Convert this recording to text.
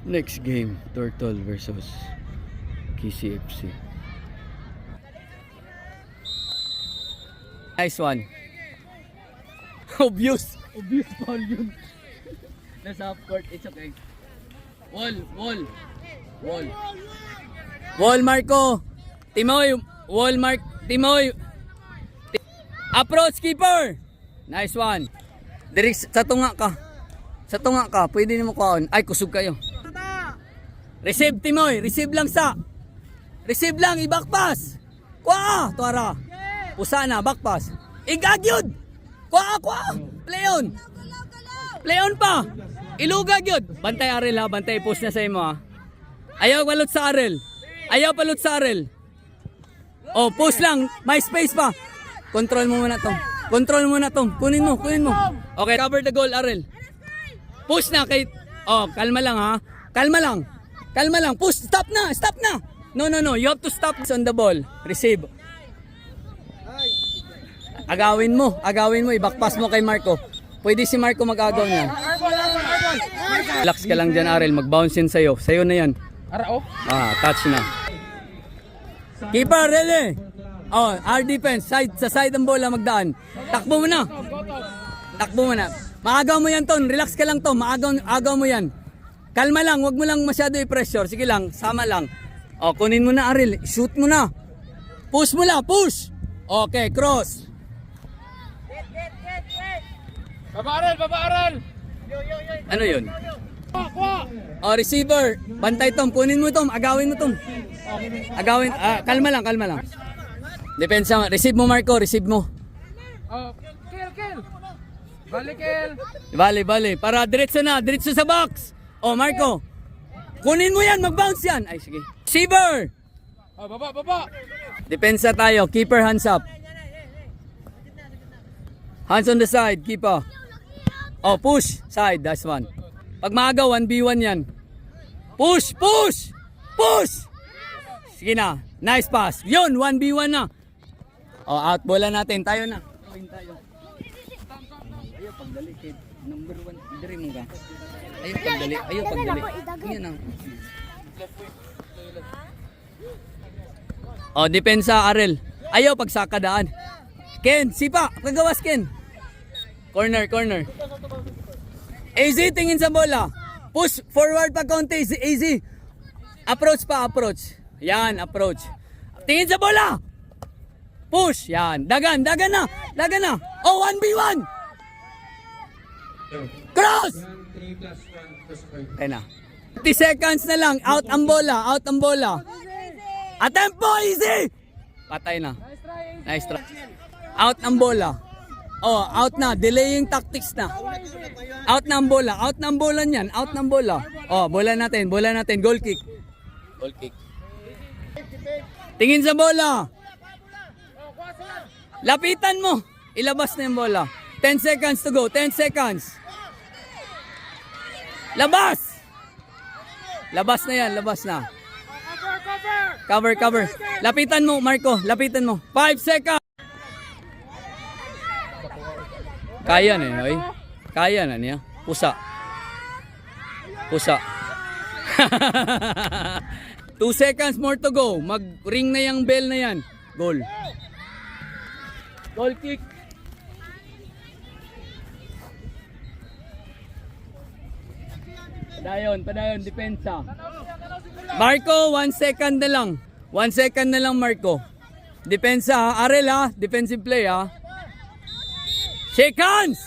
Next game, Turtle versus KCFC. Nice one. Obvious foul yun. Nasa half court, it's okay. Wall, Marco. Timoy, Timoy. Approach, keeper. Nice one. Direk sa tunga ka. Pwede mo kuhaon. Ay, kusog kayo. Receive, Timoy. Receive lang, i-back pass. Kuha, tuwara. Pusa na, back pass. Igagyod. Kuha. Play on pa. Ilugag yun. Bantay Arel ha. Bantay post na sa imo ha. Ayaw palot sa Arel. Oh, post lang. May space pa. Control mo muna to. Kunin mo. Okay, cover the goal Arel. Push na kay... Oh, kalma lang ha. Kalma lang. Push. Stop na. No. You have to stop on the ball. Receive. Agawin mo. I-back pass mo kay Marco. Pwede si Marco mag-agaw niya. Relax ka lang dyan, Arel. Mag-bounce in sa'yo. Sa'yo na yan. Touch na. Keeper, ready? Oh, our defense. Sa side ng bola magdaan. Takbo mo na. Maagaw mo yan, Ton. Relax ka lang, Tom. Agaw mo yan. Kalma lang. Huwag mo lang masyado i-pressure. Sige lang. Sama lang. Oh, kunin mo na, Arel. Shoot mo na. Push mo lang. Push. Okay, cross. Baba Arel! Ano yun? Oh, receiver. Bantay Tom. Kunin mo Tom. Agawin mo Tom. Kalma lang. Depensa. Receive mo Marco. Receive mo. Kill! Balik! Bali. Para diretso sa box. Oh, Marco. Kunin mo yan. Mag-bounce yan. Ay, sige. Receiver. Baba! Depensa tayo. Keeper hands up. Hands on the side. Keeper. Oh, push. Side. That's one. Pag maagaw, 1v1 yan. Push! Sige na. Nice pass. Yun, 1v1 na. Oh, out bola natin. Tayo na. Ayaw pagdali. Number 1. Diri mo ka. Ayaw pagdali. Yan ang. Oh, depensa Arel. Ayaw pagsakadaan. Ken, sipa. Kagawas Ken. Corner. AZ, tingin sa bola. Push forward pa konti. AZ. Approach. Yan, approach. Tingin sa bola. Push. Yan. Dagan na. Oh, 1v1. Cross. Ayun na. 50 seconds na lang. Out ang bola. Atempo, easy. Patay na. Nice try. Out ang bola. Oh, out na. Delaying tactics na. Out na ang bola. Niyan. Out ng bola. Oh, bola natin. Goal kick. Tingin sa bola. Lapitan mo. Ilabas na yung bola. 10 seconds to go. 10 seconds. Labas na yan. Cover. Lapitan mo, Marco. 5 seconds. Kaya na niya. Pusa. 2 seconds more to go. Mag-ring na yung bell na yan. Goal kick. Padayon, depensa. Marco, 1 second na lang. 1 second na lang, Marco. Depensa ha. Arel ha. Defensive play ha. Shake hands.